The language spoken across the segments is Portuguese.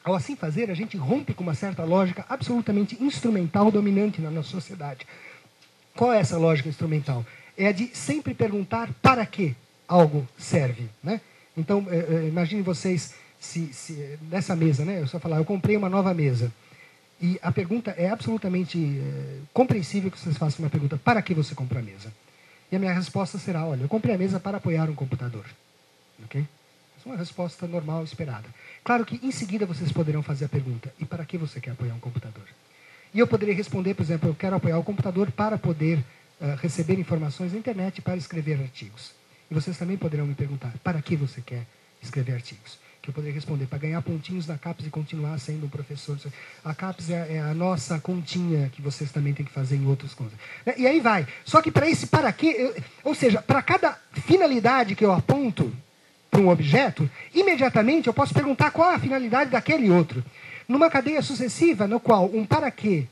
Ao assim fazer, a gente rompe com uma certa lógica absolutamente instrumental dominante na nossa sociedade. Qual é essa lógica instrumental? É a de sempre perguntar para que algo serve, né? Então, imagine vocês, se nessa mesa, né? Eu só falar, eu comprei uma nova mesa. E a pergunta é absolutamente compreensível que vocês façam uma pergunta, para que você comprou a mesa? E a minha resposta será, olha, eu comprei a mesa para apoiar um computador. Ok? Essa é uma resposta normal, esperada. Claro que em seguida vocês poderão fazer a pergunta, e para que você quer apoiar um computador? E eu poderia responder, por exemplo, eu quero apoiar o computador para poder receber informações na internet para escrever artigos. E vocês também poderão me perguntar, para que você quer escrever artigos? Que eu poderia responder, para ganhar pontinhos na CAPES e continuar sendo um professor. A CAPES é a nossa continha que vocês também têm que fazer em outras coisas. E aí vai. Só que para esse para quê, ou seja, para cada finalidade que eu aponto para um objeto, imediatamente eu posso perguntar qual é a finalidade daquele outro. Numa cadeia sucessiva, no qual um para quê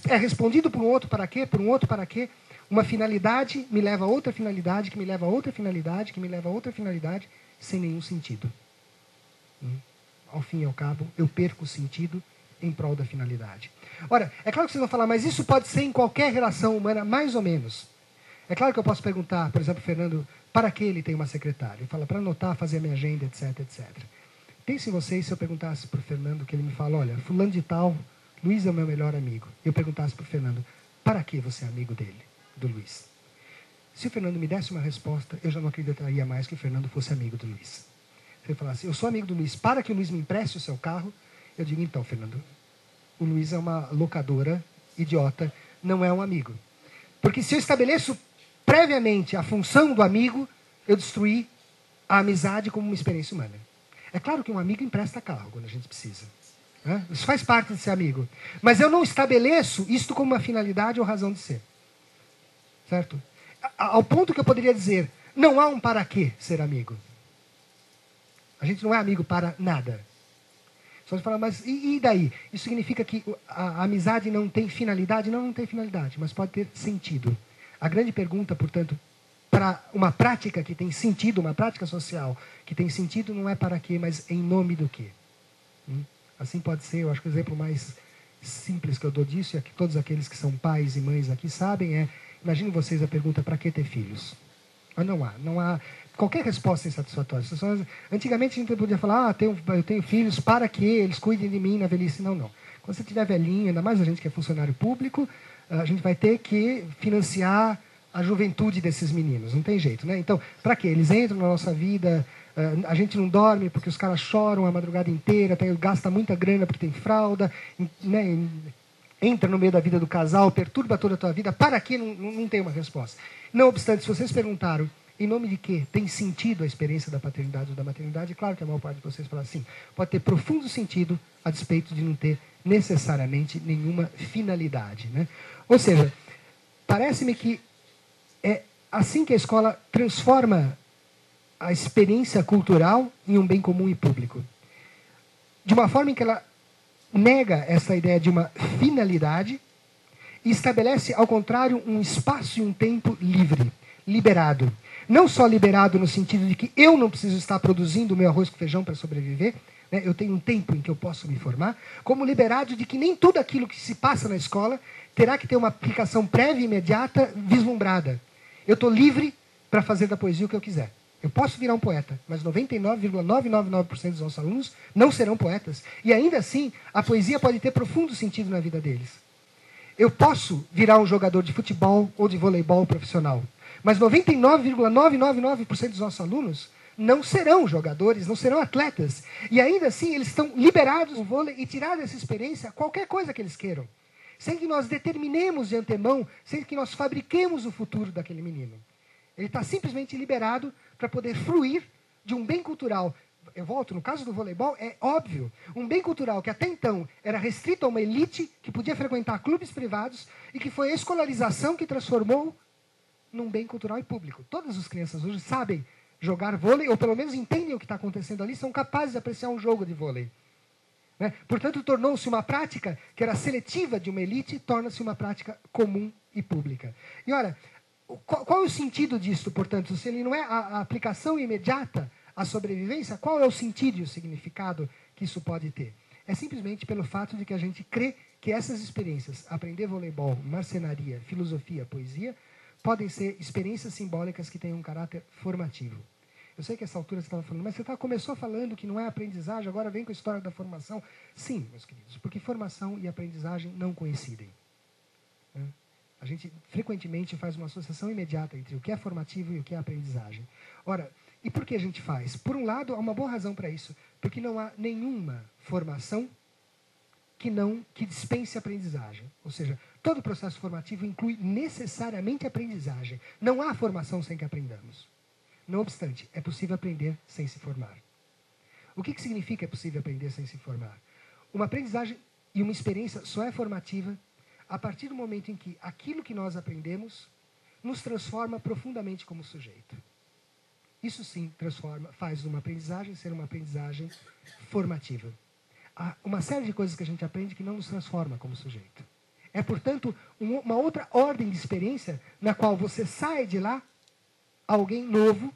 é respondido por um outro para quê, por um outro para quê, uma finalidade me leva a outra finalidade, que me leva a outra finalidade, que me leva a outra finalidade, sem nenhum sentido. Ao fim e ao cabo, eu perco o sentido em prol da finalidade. Ora, é claro que vocês vão falar, mas isso pode ser em qualquer relação humana, mais ou menos. É claro que eu posso perguntar, por exemplo, Fernando, para que ele tem uma secretária? Ele fala, para anotar, fazer a minha agenda, etc, etc. Pense em vocês se eu perguntasse para o Fernando, que ele me fala, olha, fulano de tal, Luiz é o meu melhor amigo. Eu perguntasse para o Fernando, para que você é amigo dele, do Luiz? Se o Fernando me desse uma resposta, eu já não acreditaria mais que o Fernando fosse amigo do Luiz. Se ele falasse, eu sou amigo do Luiz, para que o Luiz me empreste o seu carro, eu digo, então, Fernando, o Luiz é uma locadora idiota, não é um amigo. Porque se eu estabeleço previamente a função do amigo, eu destruí a amizade como uma experiência humana. É claro que um amigo empresta carro quando a gente precisa. Né? Isso faz parte de ser amigo. Mas eu não estabeleço isto como uma finalidade ou razão de ser. Certo? Ao ponto que eu poderia dizer, não há um para quê ser amigo. A gente não é amigo para nada. Só de falar, mas e daí? Isso significa que a amizade não tem finalidade? Não, não tem finalidade, mas pode ter sentido. A grande pergunta, portanto, para uma prática que tem sentido, uma prática social que tem sentido, não é para quê, mas em nome do quê. Assim pode ser, eu acho que o exemplo mais simples que eu dou disso, e que todos aqueles que são pais e mães aqui sabem, é, imaginem vocês a pergunta, para que ter filhos? Mas não há qualquer resposta insatisfatória. Antigamente a gente podia falar, eu tenho filhos para que eles cuidem de mim na velhice. Não, não. Quando você tiver velhinho, ainda mais a gente que é funcionário público, a gente vai ter que financiar a juventude desses meninos. Não tem jeito, né? Então, para quê? Eles entram na nossa vida, a gente não dorme porque os caras choram a madrugada inteira, gasta muita grana porque tem fralda, né? Entra no meio da vida do casal, perturba toda a tua vida. Para quê? Não tem uma resposta. Não obstante, se vocês perguntaram em nome de quê tem sentido a experiência da paternidade ou da maternidade, claro que a maior parte de vocês fala assim, pode ter profundo sentido a despeito de não ter necessariamente nenhuma finalidade. Né? Ou seja, parece-me que é assim que a escola transforma a experiência cultural em um bem comum e público. De uma forma em que ela nega essa ideia de uma finalidade e estabelece, ao contrário, um espaço e um tempo livre, liberado. Não só liberado no sentido de que eu não preciso estar produzindo o meu arroz com feijão para sobreviver, né? Eu tenho um tempo em que eu posso me formar, como liberado de que nem tudo aquilo que se passa na escola terá que ter uma aplicação prévia e imediata vislumbrada. Eu estou livre para fazer da poesia o que eu quiser. Eu posso virar um poeta, mas 99,999% dos nossos alunos não serão poetas. E ainda assim, a poesia pode ter profundo sentido na vida deles. Eu posso virar um jogador de futebol ou de voleibol profissional, mas 99,999% dos nossos alunos não serão jogadores, não serão atletas. E ainda assim, eles estão liberados do vôlei e tirados dessa experiência qualquer coisa que eles queiram. Sem que nós determinemos de antemão, sem que nós fabriquemos o futuro daquele menino. Ele está simplesmente liberado para poder fruir de um bem cultural. Eu volto, no caso do voleibol, é óbvio. Um bem cultural que até então era restrito a uma elite que podia frequentar clubes privados e que foi a escolarização que transformou num bem cultural e público. Todas as crianças hoje sabem jogar vôlei, ou pelo menos entendem o que está acontecendo ali, são capazes de apreciar um jogo de vôlei. Né? Portanto, tornou-se uma prática que era seletiva de uma elite, torna-se uma prática comum e pública. E olha, qual é o sentido disso, portanto? Se ele não é a aplicação imediata à sobrevivência, qual é o sentido e o significado que isso pode ter? é simplesmente pelo fato de que a gente crê que essas experiências, aprender voleibol, marcenaria, filosofia, poesia, podem ser experiências simbólicas que têm um caráter formativo. Eu sei que essa altura você estava falando, mas você começou falando que não é aprendizagem, agora vem com a história da formação. Sim, meus queridos, porque formação e aprendizagem não coincidem. A gente frequentemente faz uma associação imediata entre o que é formativo e o que é aprendizagem. Ora, e por que a gente faz? Por um lado, há uma boa razão para isso, porque não há nenhuma formação que dispense aprendizagem. Ou seja, todo processo formativo inclui necessariamente aprendizagem. Não há formação sem que aprendamos. Não obstante, é possível aprender sem se formar. O que significa é possível aprender sem se formar? Uma aprendizagem e uma experiência só é formativa a partir do momento em que aquilo que nós aprendemos nos transforma profundamente como sujeito. Isso sim faz uma aprendizagem ser uma aprendizagem formativa. Há uma série de coisas que a gente aprende que não nos transforma como sujeito. É, portanto, uma outra ordem de experiência na qual você sai de lá alguém novo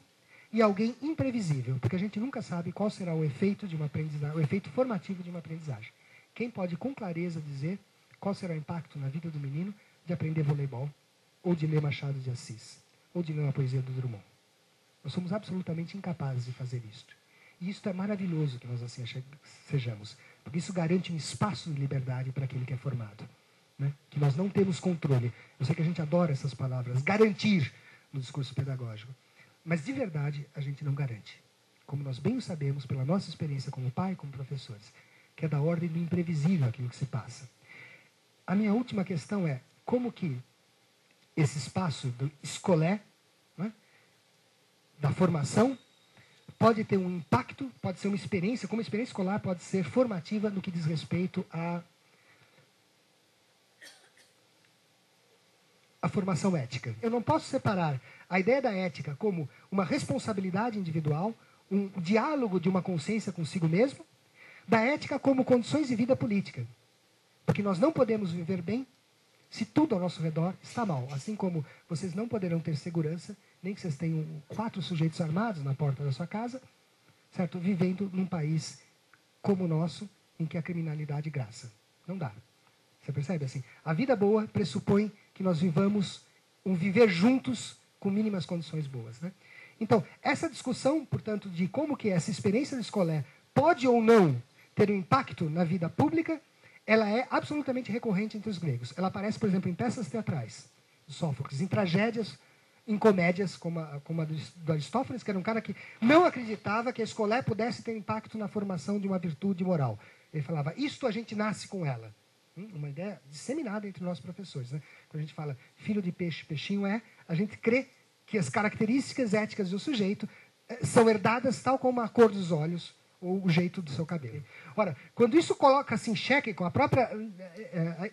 e alguém imprevisível, porque a gente nunca sabe qual será o efeito de uma aprendizagem, o efeito formativo de uma aprendizagem. Quem pode com clareza dizer qual será o impacto na vida do menino de aprender voleibol, ou de ler Machado de Assis, ou de ler uma poesia do Drummond? Nós somos absolutamente incapazes de fazer isto. E isso é maravilhoso que nós assim sejamos, porque isso garante um espaço de liberdade para aquele que é formado. Né? Que nós não temos controle. Eu sei que a gente adora essas palavras, garantir, no discurso pedagógico. Mas de verdade a gente não garante. Como nós bem o sabemos pela nossa experiência como pai e como professores, que é da ordem do imprevisível aquilo que se passa. A minha última questão é como que esse espaço do escolé, né, da formação, pode ter um impacto, pode ser uma experiência, como experiência escolar pode ser formativa no que diz respeito à formação ética. Eu não posso separar a ideia da ética como uma responsabilidade individual, um diálogo de uma consciência consigo mesmo, da ética como condições de vida política. Porque nós não podemos viver bem se tudo ao nosso redor está mal. Assim como vocês não poderão ter segurança, nem que vocês tenham 4 sujeitos armados na porta da sua casa, certo? Vivendo num país como o nosso, em que a criminalidade graça. Não dá. Você percebe assim? A vida boa pressupõe que nós vivamos um viver juntos com mínimas condições boas. Né? Então, essa discussão, portanto, de como que essa experiência de escolé pode ou não ter um impacto na vida pública, ela é absolutamente recorrente entre os gregos. Ela aparece, por exemplo, em peças teatrais, de Sófocles, em tragédias, em comédias, como a do Aristófanes, que era um cara que não acreditava que a escolé pudesse ter impacto na formação de uma virtude moral. Ele falava, isto a gente nasce com ela. Uma ideia disseminada entre nós professores. Né? Quando a gente fala filho de peixe, peixinho a gente crê que as características éticas do sujeito são herdadas tal como a cor dos olhos ou o jeito do seu cabelo. Ora, quando isso coloca-se em xeque com a própria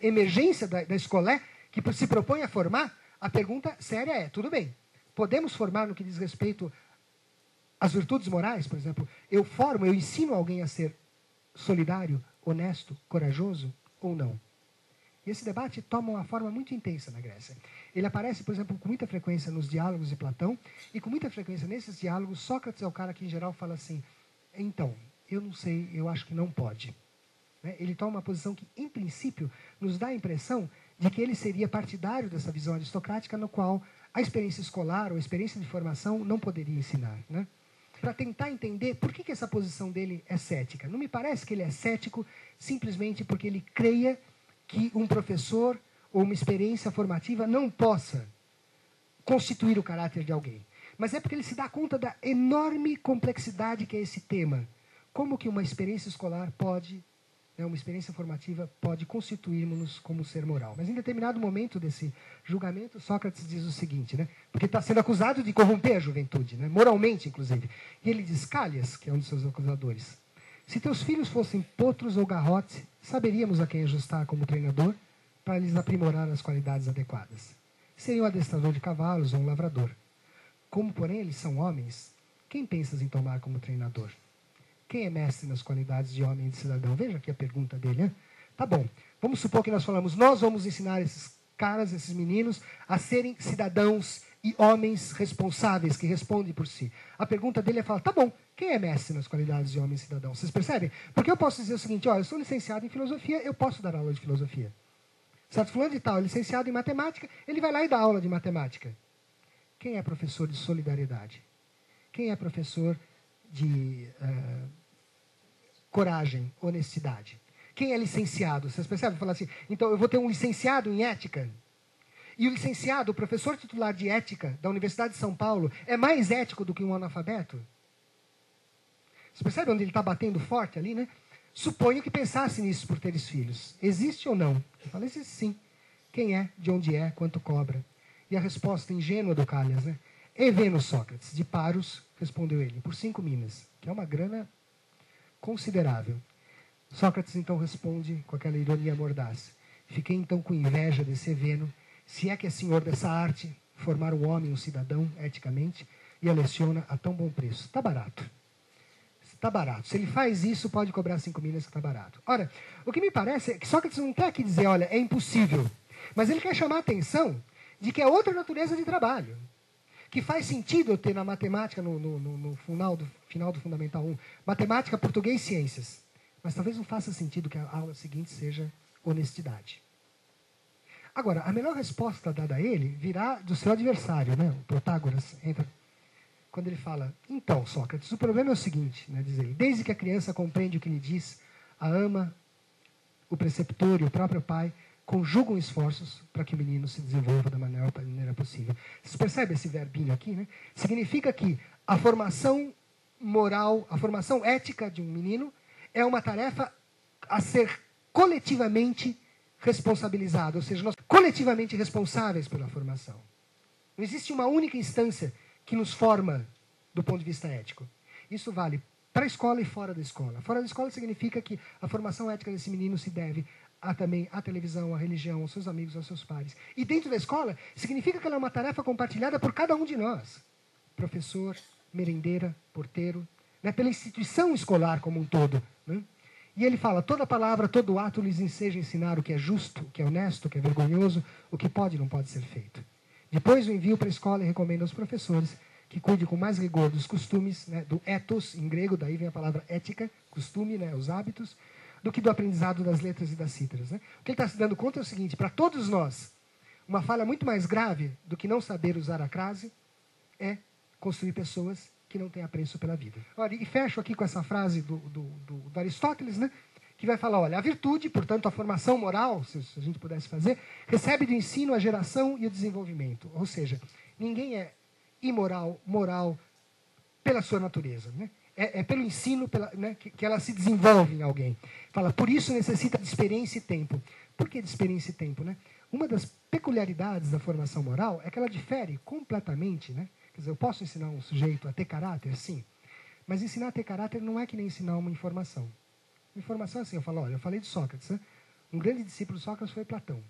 emergência da escolé, que se propõe a formar, a pergunta séria é, tudo bem, podemos formar no que diz respeito às virtudes morais, por exemplo, eu ensino alguém a ser solidário, honesto, corajoso ou não? E esse debate toma uma forma muito intensa na Grécia. Ele aparece, por exemplo, com muita frequência nos diálogos de Platão, e com muita frequência nesses diálogos, Sócrates é o cara que, em geral, fala assim, então, eu não sei, eu acho que não pode. Né? Ele toma uma posição que, em princípio, nos dá a impressão de que ele seria partidário dessa visão aristocrática, no qual a experiência escolar ou a experiência de formação não poderia ensinar. Né? Para tentar entender por que essa posição dele é cética. Não me parece que ele é cético simplesmente porque ele creia que um professor ou uma experiência formativa não possa constituir o caráter de alguém. Mas é porque ele se dá conta da enorme complexidade que é esse tema. Como que uma experiência escolar pode, uma experiência formativa pode constituir-nos como ser moral. Mas em determinado momento desse julgamento, Sócrates diz o seguinte, né? Porque está sendo acusado de corromper a juventude, né? Moralmente, inclusive. E ele diz, Calhas, que é um dos seus acusadores, se teus filhos fossem potros ou garrotes, saberíamos a quem ajustar como treinador para lhes aprimorar as qualidades adequadas. Seria um adestrador de cavalos ou um lavrador. Como, porém, eles são homens, quem pensas em tomar como treinador? Quem é mestre nas qualidades de homem e de cidadão? Veja aqui a pergunta dele, né? Tá bom, vamos supor que nós falamos, nós vamos ensinar esses caras, esses meninos, a serem cidadãos e homens responsáveis que respondem por si. A pergunta dele é falar, tá bom, quem é mestre nas qualidades de homem cidadão? Vocês percebem? Porque eu posso dizer o seguinte, ó, eu sou licenciado em filosofia, eu posso dar aula de filosofia. Certo? Fulano de tal, licenciado em matemática, ele vai lá e dá aula de matemática. Quem é professor de solidariedade? Quem é professor de coragem, honestidade? Quem é licenciado? Vocês percebem? Falar assim, então eu vou ter um licenciado em ética. E o licenciado, o professor titular de ética da Universidade de São Paulo, é mais ético do que um analfabeto? Você percebe onde ele está batendo forte ali, né? Suponho que pensasse nisso por teres filhos. Existe ou não? Eu falei, existe sim. Quem é, de onde é, quanto cobra? E a resposta ingênua do Calhas, né? Eveno Sócrates, de Paros, respondeu ele, por 5 minas, que é uma grana considerável. Sócrates então responde com aquela ironia mordaz. Fiquei então com inveja desse Eveno, se é que é senhor dessa arte, formar um homem, um cidadão, eticamente, e a leciona a tão bom preço. Está barato. Está barato. Se ele faz isso, pode cobrar 5 minas que está barato. Ora, o que me parece é que Sócrates não quer aqui dizer, olha, é impossível. Mas ele quer chamar a atenção de que é outra natureza de trabalho. Que faz sentido eu ter na matemática, no final do Fundamental 1, matemática, português e ciências. Mas talvez não faça sentido que a aula seguinte seja honestidade. Agora, a melhor resposta dada a ele virá do seu adversário, né? O Protágoras, entra, quando ele fala, então, Sócrates, o problema é o seguinte, né, diz ele, desde que a criança compreende o que lhe diz, a ama, o preceptor e o próprio pai conjugam esforços para que o menino se desenvolva da maneira possível. Vocês percebem esse verbinho aqui, né? Significa que a formação moral, a formação ética de um menino é uma tarefa a ser coletivamente responsabilizada, ou seja, nós coletivamente responsáveis pela formação. Não existe uma única instância que nos forma do ponto de vista ético. Isso vale para a escola e fora da escola. Fora da escola significa que a formação ética desse menino se deve também à televisão, à religião, aos seus amigos, aos seus pares. E dentro da escola, significa que ela é uma tarefa compartilhada por cada um de nós. Professor, merendeira, porteiro, né, pela instituição escolar como um todo. Né? E ele fala, toda palavra, todo ato lhes enseja ensinar o que é justo, o que é honesto, o que é vergonhoso, o que pode e não pode ser feito. Depois o envio para a escola e recomenda aos professores que cuide com mais rigor dos costumes, né, do ethos, em grego, daí vem a palavra ética, costume, né, os hábitos, do que do aprendizado das letras e das cítaras. Né? O que ele está se dando conta é o seguinte, para todos nós, uma falha muito mais grave do que não saber usar a crase é construir pessoas que não têm apreço pela vida. Olha, e fecho aqui com essa frase do Aristóteles, né, que vai falar, olha, a virtude, portanto, a formação moral, se a gente pudesse fazer, recebe do ensino a geração e o desenvolvimento. Ou seja, ninguém é imoral, moral, pela sua natureza. Né? É pelo ensino né, que ela se desenvolve em alguém. Fala, por isso necessita de experiência e tempo. Por que de experiência e tempo? Né? Uma das peculiaridades da formação moral é que ela difere completamente. Né? Quer dizer, eu posso ensinar um sujeito a ter caráter? Sim. Mas ensinar a ter caráter não é que nem ensinar uma informação. Informação é assim, eu falo, olha, eu falei de Sócrates. Né? Um grande discípulo de Sócrates foi Platão.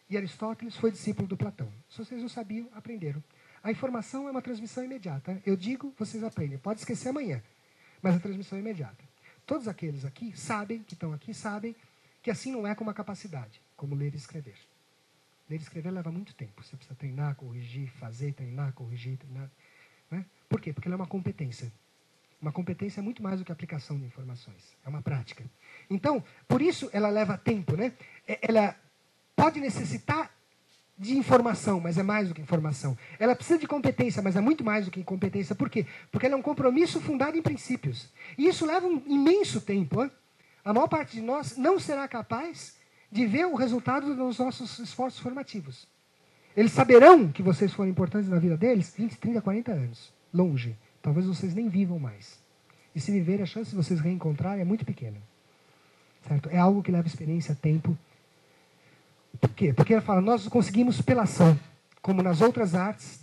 E Aristóteles foi discípulo do Platão. Se vocês não sabiam, aprenderam. A informação é uma transmissão imediata. Eu digo, vocês aprendem. Pode esquecer amanhã, mas a transmissão é imediata. Todos aqueles aqui sabem, que estão aqui, sabem que assim não é com uma capacidade, como ler e escrever. Ler e escrever leva muito tempo. Você precisa treinar, corrigir, fazer, treinar, corrigir, treinar. Né? Por quê? Porque ela é uma competência. Uma competência é muito mais do que a aplicação de informações. É uma prática. Então, por isso ela leva tempo. Né? Ela pode necessitar de informação, mas é mais do que informação. Ela precisa de competência, mas é muito mais do que competência. Por quê? Porque ela é um compromisso fundado em princípios. E isso leva um imenso tempo. Hein? A maior parte de nós não será capaz de ver o resultado dos nossos esforços formativos. Eles saberão que vocês foram importantes na vida deles 20, 30, 40 anos. Longe. Talvez vocês nem vivam mais. E se viverem, a chance de vocês reencontrarem é muito pequena. Certo? É algo que leva experiência, tempo. Por quê? Porque ele fala, nós conseguimos pela ação. Como nas outras artes,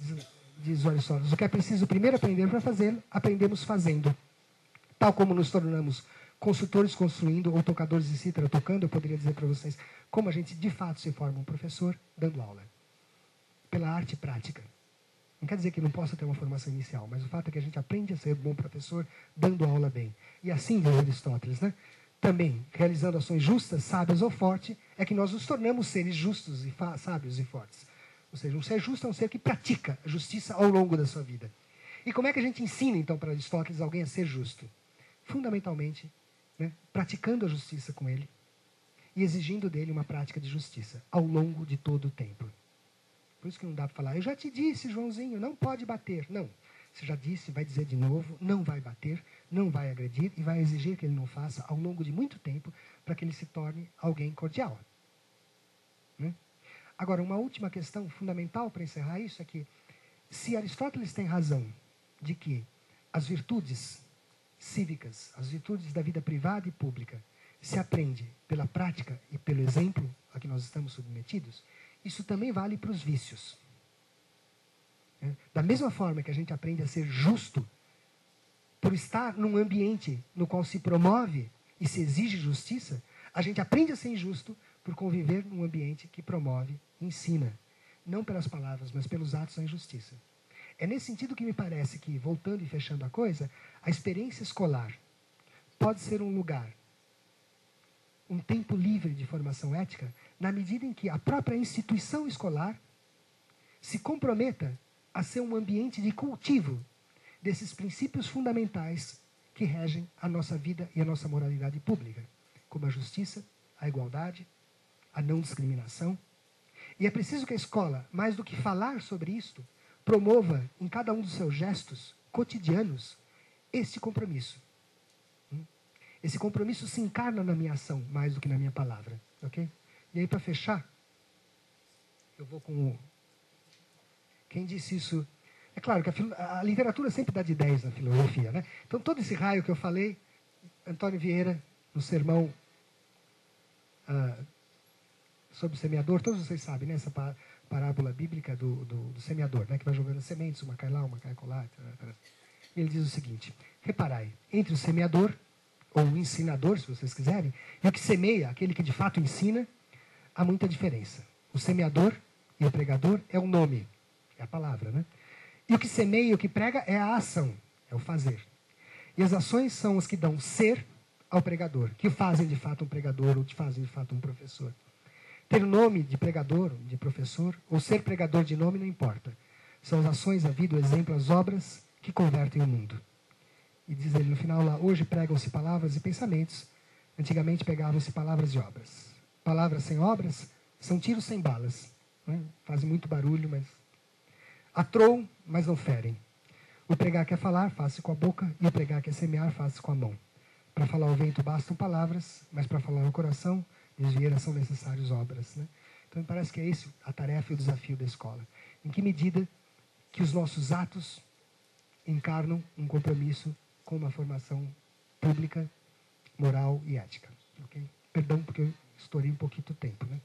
diz Aristóteles, o que é preciso primeiro aprender para fazê-lo, aprendemos fazendo. Tal como nos tornamos consultores construindo ou tocadores de cítara tocando, eu poderia dizer para vocês como a gente de fato se forma um professor dando aula. Pela arte prática. Não quer dizer que não possa ter uma formação inicial, mas o fato é que a gente aprende a ser bom professor dando aula bem. E assim, diz Aristóteles, né? Também, realizando ações justas, sábias ou fortes, é que nós nos tornamos seres justos e sábios e fortes. Ou seja, um ser justo é um ser que pratica a justiça ao longo da sua vida. E como é que a gente ensina, então, para Aristóteles alguém a ser justo? Fundamentalmente, né, praticando a justiça com ele e exigindo dele uma prática de justiça ao longo de todo o tempo. Por isso que não dá para falar, eu já te disse, Joãozinho, não pode bater. Não. Você já disse, vai dizer de novo, não vai bater, não vai agredir e vai exigir que ele não faça ao longo de muito tempo para que ele se torne alguém cordial. Né? Agora, uma última questão fundamental para encerrar isso é que, se Aristóteles tem razão de que as virtudes cívicas, as virtudes da vida privada e pública, se aprende pela prática e pelo exemplo a que nós estamos submetidos, isso também vale para os vícios. Da mesma forma que a gente aprende a ser justo por estar num ambiente no qual se promove e se exige justiça, a gente aprende a ser injusto por conviver num ambiente que promove e ensina, não pelas palavras, mas pelos atos da injustiça. É nesse sentido que me parece que, voltando e fechando a coisa, a experiência escolar pode ser um lugar, um tempo livre de formação ética, na medida em que a própria instituição escolar se comprometa a ser um ambiente de cultivo desses princípios fundamentais que regem a nossa vida e a nossa moralidade pública, como a justiça, a igualdade, a não discriminação. E é preciso que a escola, mais do que falar sobre isto, promova em cada um dos seus gestos cotidianos este compromisso. Esse compromisso se encarna na minha ação mais do que na minha palavra. Ok? E aí, para fechar, eu vou com o... Quem disse isso? É claro que a literatura sempre dá de 10 na filosofia, né? Então, todo esse raio que eu falei, Antônio Vieira, no sermão sobre o semeador, todos vocês sabem, né? Essa parábola bíblica do semeador, né? Que vai jogando sementes, uma cai lá, uma cai colar. Ele diz o seguinte: reparai, entre o semeador, ou o ensinador, se vocês quiserem, e o que semeia, aquele que de fato ensina, há muita diferença. O semeador e o pregador é o nome, é a palavra, né? E o que semeia e o que prega é a ação, é o fazer. E as ações são as que dão ser ao pregador, que o fazem de fato um pregador ou fazem de fato um professor. Ter o nome de pregador, de professor, ou ser pregador de nome não importa. São as ações, a vida, o exemplo, as obras que convertem o mundo. E diz ele no final lá, hoje pregam-se palavras e pensamentos, antigamente pegavam-se palavras e obras. Palavras sem obras são tiros sem balas. Né? Fazem muito barulho, mas atroam, mas não ferem. O pregar quer falar, faz-se com a boca, e o pregar quer semear, faz-se com a mão. Para falar ao vento bastam palavras, mas para falar ao coração, desvieira, são necessárias obras. Né? Então me parece que é esse a tarefa e o desafio da escola. Em que medida que os nossos atos encarnam um compromisso com uma formação pública, moral e ética. Okay? Perdão porque eu estourei um pouquinho do tempo. Né?